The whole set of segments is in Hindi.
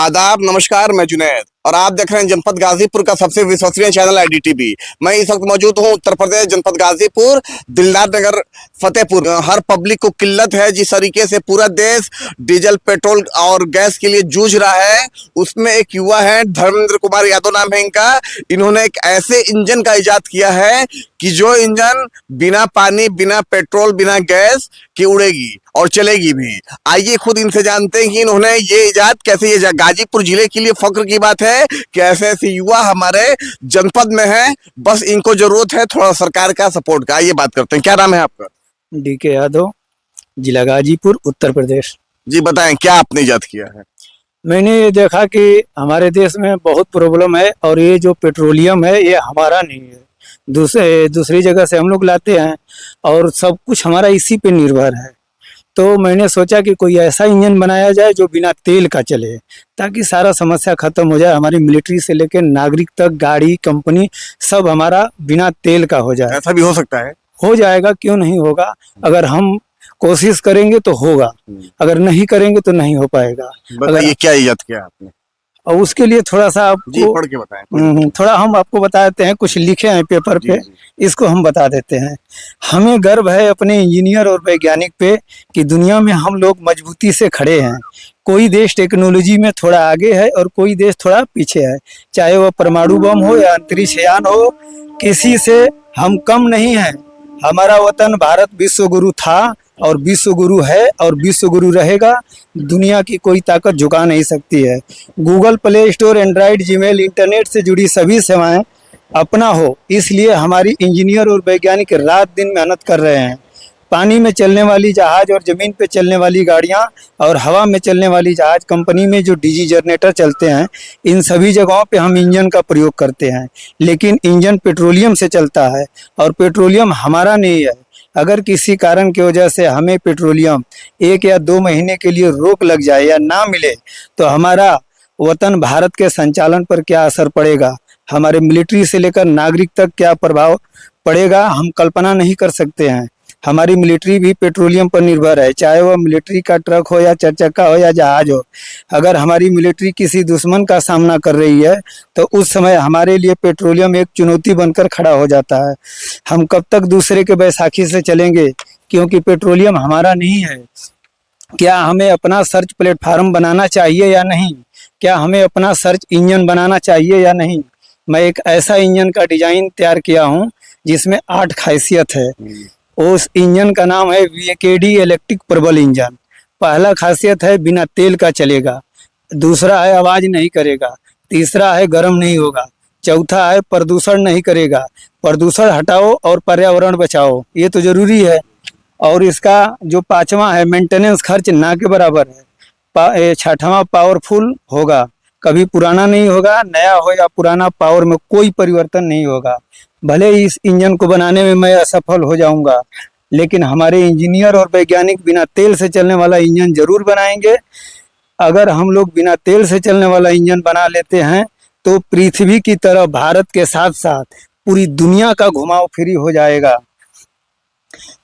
आदाब, नमस्कार। मैं जुनैद और आप देख रहे हैं जनपद गाजीपुर का सबसे विश्वसनीय चैनल IDTV। मैं इस वक्त मौजूद हूं उत्तर प्रदेश, जनपद गाजीपुर, दिलदार नगर, फतेहपुर। हर पब्लिक को किल्लत है। जिस तरीके से पूरा देश डीजल, पेट्रोल और गैस के लिए जूझ रहा है, उसमें एक युवा है, धर्मेंद्र कुमार यादव नाम है इनका। इन्होंने एक ऐसे इंजन का इजाद किया है कि जो इंजन बिना पानी, बिना पेट्रोल, बिना गैस की उड़ेगी और चलेगी भी। आइए खुद इनसे जानते हैं कि इन्होंने ये इजाद कैसे, ये गाजीपुर जिले के लिए फख्र की बात है कि ऐसे ऐसे युवा हमारे जनपद में है। बस इनको जरूरत है थोड़ा सरकार का सपोर्ट का। आइए बात करते हैं। क्या नाम है आपका? DK यादव, जिला गाजीपुर, उत्तर प्रदेश। जी बताएं, क्या आपने इजाद किया है? मैंने ये देखा कि हमारे देश में बहुत प्रॉब्लम है और ये जो पेट्रोलियम है ये हमारा नहीं है, दूसरी जगह से हम लोग लाते हैं और सब कुछ हमारा इसी पे निर्भर है। तो मैंने सोचा कि कोई ऐसा इंजन बनाया जाए जो बिना तेल का चले, ताकि सारा समस्या खत्म हो जाए। हमारी मिलिट्री से लेकर नागरिक तक, गाड़ी, कंपनी सब हमारा बिना तेल का हो जाए। ऐसा भी हो सकता है? हो जाएगा, क्यों नहीं होगा। अगर हम कोशिश करेंगे तो होगा, अगर नहीं करेंगे तो नहीं हो पाएगा। बताइए क्या इजाद किया आपने? और उसके लिए थोड़ा सा जी आपको पढ़ के बताएं। थोड़ा हम आपको बता देते हैं। कुछ लिखे हैं पेपर पे, इसको हम बता देते हैं। हमें गर्व है अपने इंजीनियर और वैज्ञानिक पे कि दुनिया में हम लोग मजबूती से खड़े हैं। कोई देश टेक्नोलॉजी में थोड़ा आगे है और कोई देश थोड़ा पीछे है, चाहे वह परमाणु बम हो या अंतरिक्ष यान हो, किसी से हम कम नहीं हैं। हमारा वतन भारत विश्व गुरु था और विश्व गुरु है और विश्व गुरु रहेगा। दुनिया की कोई ताकत झुका नहीं सकती है। Google play store, Android, Gmail, internet से जुड़ी सभी सेवाएं अपना हो, इसलिए हमारी इंजीनियर और वैज्ञानिक रात दिन मेहनत कर रहे हैं। पानी में चलने वाली जहाज और जमीन पे चलने वाली गाड़ियां और हवा में चलने वाली जहाज, कंपनी में जो डीजी जनरेटर चलते हैं, इन सभी जगहों पे हम इंजन का प्रयोग करते हैं। लेकिन इंजन पेट्रोलियम से चलता है और पेट्रोलियम हमारा नहीं है। अगर किसी कारण की वजह से हमें पेट्रोलियम 1 या 2 महीने के लिए रोक लग जाए या ना मिले, तो हमारा वतन भारत के संचालन पर क्या असर पड़ेगा, हमारे मिलिट्री से लेकर नागरिक तक क्या प्रभाव पड़ेगा, हम कल्पना नहीं कर सकते हैं। हमारी मिलिट्री भी पेट्रोलियम पर निर्भर है, चाहे वह मिलिट्री का ट्रक हो या 4 चक्का हो या जहाज हो। अगर हमारी मिलिट्री किसी दुश्मन का सामना कर रही है तो उस समय हमारे लिए पेट्रोलियम एक चुनौती बनकर खड़ा हो जाता है। हम कब तक दूसरे के बैसाखी से चलेंगे, क्योंकि पेट्रोलियम हमारा नहीं है। क्या हमें अपना सर्च प्लेटफार्म बनाना चाहिए या नहीं? क्या हमें अपना सर्च इंजन बनाना चाहिए या नहीं? मैं एक ऐसा इंजन का डिजाइन तैयार किया हूँ जिसमें 8 खासियत है। उस इंजन का नाम है VKD इलेक्ट्रिक प्रबल इंजन। पहला खासियत है बिना तेल का चलेगा, दूसरा है आवाज नहीं करेगा, तीसरा है गर्म नहीं होगा, चौथा है प्रदूषण नहीं करेगा। प्रदूषण हटाओ और पर्यावरण बचाओ, ये तो जरूरी है। और इसका जो 5वां है, मेंटेनेंस खर्च ना के बराबर है। 6वां पावरफुल होगा, कभी पुराना नहीं होगा, नया हो या पुराना, पावर में कोई परिवर्तन नहीं होगा। भले ही इस इंजन को बनाने में मैं असफल हो जाऊंगा, लेकिन हमारे इंजीनियर और वैज्ञानिक बिना तेल से चलने वाला इंजन जरूर बनाएंगे। अगर हम लोग बिना तेल से चलने वाला इंजन बना लेते हैं तो पृथ्वी की तरह भारत के साथ साथ पूरी दुनिया का घुमाव फ्री हो जाएगा।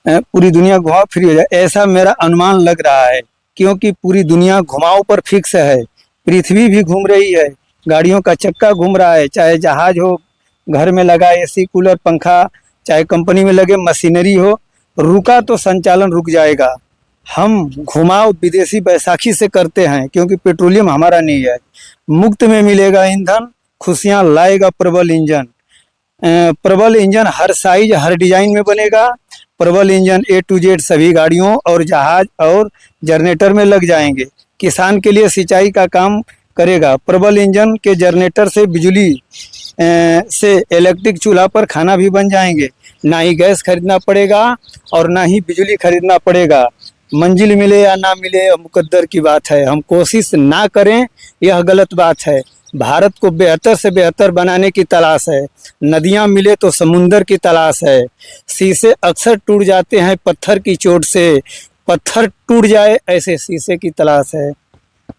पूरी दुनिया घुमाव फ्री हो जाए, ऐसा मेरा अनुमान लग रहा है, क्योंकि पूरी दुनिया घुमाव पर फिक्स है। पृथ्वी भी घूम रही है, गाड़ियों का चक्का घूम रहा है, चाहे जहाज हो, घर में लगा AC, कूलर, पंखा, चाहे कंपनी में लगे मशीनरी हो, रुका तो संचालन रुक जाएगा। हम घुमाव विदेशी बैसाखी से करते हैं, क्योंकि पेट्रोलियम हमारा नहीं है। मुफ्त में मिलेगा ईंधन, खुशियां लाएगा प्रबल इंजन। प्रबल इंजन हर साइज, हर डिजाइन में बनेगा। प्रबल इंजन A to Z सभी गाड़ियों और जहाज और जनरेटर में लग जाएंगे। किसान के लिए सिंचाई का काम करेगा। प्रबल इंजन के जनरेटर से बिजली से इलेक्ट्रिक चूल्हा पर खाना भी बन जाएंगे। ना ही गैस खरीदना पड़ेगा और ना ही बिजली खरीदना पड़ेगा। मंजिल मिले या ना मिले यह मुकद्दर की बात है, हम कोशिश ना करें यह गलत बात है। भारत को बेहतर से बेहतर बनाने की तलाश है। नदियां मिले तो समुंदर की तलाश है। शीशे अक्सर टूट जाते हैं पत्थर की चोट से, पत्थर टूट जाए ऐसे शीशे की तलाश है।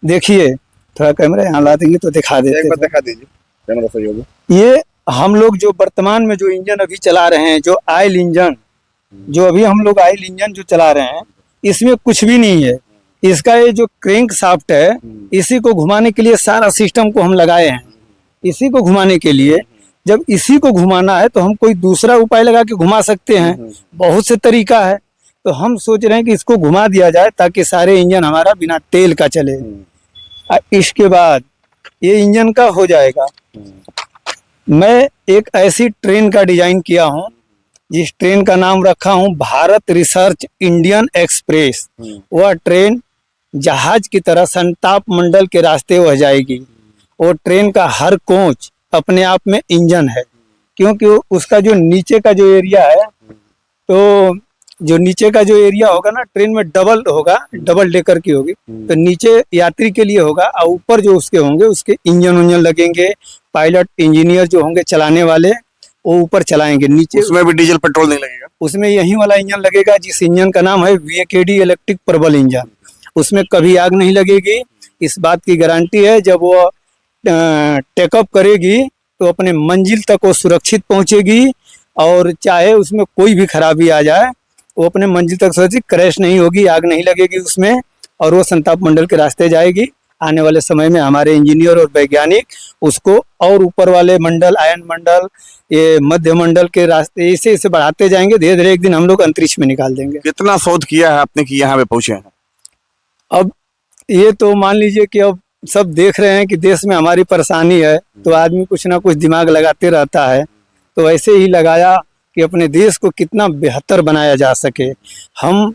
देखिए, थोड़ा कैमरा यहाँ ला देंगे तो दिखा देते हैं। दिखा दीजिए कैमरा सहयोग। ये हम लोग जो वर्तमान में जो इंजन अभी चला रहे हैं, जो ऑयल इंजन, जो अभी हम लोग ऑयल इंजन जो चला रहे हैं, इसमें कुछ भी नहीं है। इसका ये जो क्रैंक शाफ्ट है, इसी को घुमाने के लिए सारा सिस्टम को हम लगाए हैं। इसी को घुमाने के लिए, जब इसी को घुमाना है तो हम कोई दूसरा उपाय लगा के घुमा सकते हैं, बहुत से तरीका है। तो हम सोच रहे हैं कि इसको घुमा दिया जाए ताकि सारे इंजन हमारा बिना तेल का चले। इसके बाद ये इंजन का हो जाएगा। मैं एक ऐसी ट्रेन का डिजाइन किया हूँ, जिस ट्रेन का नाम रखा हूँ भारत रिसर्च इंडियन एक्सप्रेस। वह ट्रेन जहाज की तरह संताप मंडल के रास्ते वह जाएगी। वो ट्रेन का हर कोच अपने आप में इंजन है, क्योंकि उसका जो नीचे का जो एरिया है, तो जो नीचे का जो एरिया होगा ना, ट्रेन में डबल होगा, डबल डेकर की होगी, तो नीचे यात्री के लिए होगा और ऊपर जो उसके होंगे उसके इंजन उंजन लगेंगे। पायलट इंजीनियर जो होंगे चलाने वाले, वो ऊपर चलाएंगे। नीचे उसमें भी डीजल पेट्रोल नहीं लगेगा? उसमें यही वाला इंजन लगेगा, जिस इंजन का नाम है VKD इलेक्ट्रिक प्रबल इंजन। उसमें कभी आग नहीं लगेगी, इस बात की गारंटी है। जब वो टेकअप करेगी तो अपने मंजिल तक वो सुरक्षित पहुंचेगी, और चाहे उसमें कोई भी खराबी आ जाए वो अपने मंजिल तक सुरक्षित, क्रैश नहीं होगी, आग नहीं लगेगी उसमें, और वो संताप मंडल के रास्ते जाएगी। आने वाले समय में हमारे इंजीनियर और वैज्ञानिक उसको और ऊपर वाले मंडल, आयन मंडल, ये मध्य मंडल के रास्ते इसे इसे बढ़ाते जाएंगे। धीरे धीरे एक दिन हम लोग अंतरिक्ष में निकाल देंगे। कितना शोध किया है आपने कि यहाँ पे पहुंचे हैं? अब ये तो मान लीजिए कि अब सब देख रहे हैं कि देश में हमारी परेशानी है, तो आदमी कुछ ना कुछ दिमाग लगाते रहता है। तो ऐसे ही लगाया कि अपने देश को कितना बेहतर बनाया जा सके। हम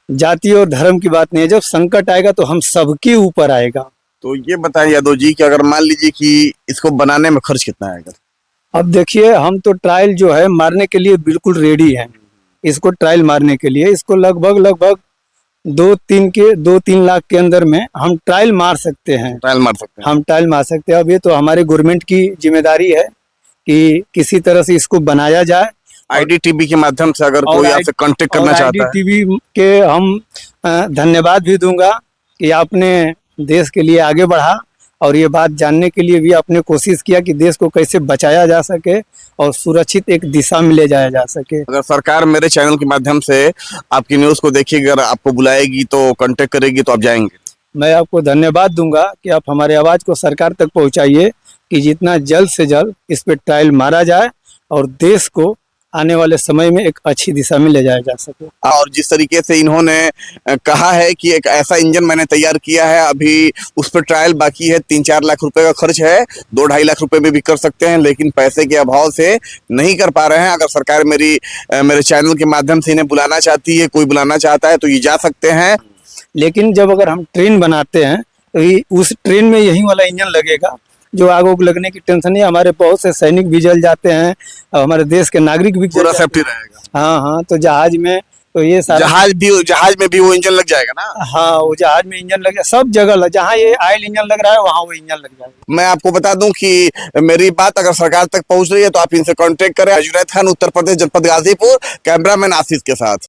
जाति और धर्म की बात नहीं है, जब संकट आएगा तो हम सबके ऊपर आएगा। तो ये बताइए यादव जी कि अगर मान लीजिए कि इसको बनाने में खर्च कितना आएगा? अब देखिए, हम तो ट्रायल जो है मारने के लिए बिल्कुल रेडी हैं। इसको ट्रायल मारने के लिए इसको लगभग 2-3 लाख के अंदर में हम ट्रायल मार सकते हैं। ट्रायल मार सकते हैं? हम ट्रायल मार सकते हैं। अब ये तो हमारे गवर्नमेंट की जिम्मेदारी है कि किसी तरह से इसको बनाया जाए। IDTV के माध्यम से अगर कोई आपसे कांटेक्ट करना चाहता है, IDTV के हम धन्यवाद भी दूंगा कि आपने देश के लिए आगे बढ़ा, और ये बात जानने के लिए भी आपने कोशिश किया कि देश को कैसे बचाया जा सके और सुरक्षित एक दिशा में ले जाया जा सके। अगर सरकार मेरे चैनल के माध्यम से आपकी न्यूज को देखिए, अगर आपको बुलाएगी तो कांटेक्ट करेगी तो आप जाएंगे? मैं आपको धन्यवाद दूंगा कि आप हमारे आवाज को सरकार तक पहुंचाइए कि जितना जल्द से जल्द इस पे ट्रायल मारा जाए और देश को आने वाले समय में एक अच्छी दिशा में ले जाया जा सके। और जिस तरीके से इन्होंने कहा है कि एक ऐसा इंजन मैंने तैयार किया है, अभी उस पर ट्रायल बाकी है, 3-4 लाख रुपए का खर्च है, 2-2.5 लाख रुपए में भी कर सकते हैं, लेकिन पैसे के अभाव से नहीं कर पा रहे हैं। अगर सरकार मेरे चैनल के माध्यम से इन्हें बुलाना चाहती है, कोई बुलाना चाहता है तो ये जा सकते हैं। लेकिन जब अगर हम ट्रेन बनाते हैं तो उस ट्रेन में यही वाला इंजन लगेगा। जो आग उग लगने की टेंशन नहीं, हमारे बहुत से सैनिक भी जल जाते हैं और हमारे देश के नागरिक भी पूरा सेफ्टी रहेगा। हाँ, तो जहाज में तो ये सारा जहाज में भी वो इंजन लग जाएगा ना? हाँ, वो जहाज में इंजन लग जाएगा, सब जगह जहाँ ये ऑयल इंजन लग रहा है वहाँ वो इंजन लग जाएगा। मैं आपको बता दूं कि मेरी बात अगर सरकार तक पहुंच रही है तो आप इनसे कांटेक्ट करें। जुनैद खान, उत्तर प्रदेश, जनपद गाजीपुर, कैमरामैन आशीष के साथ।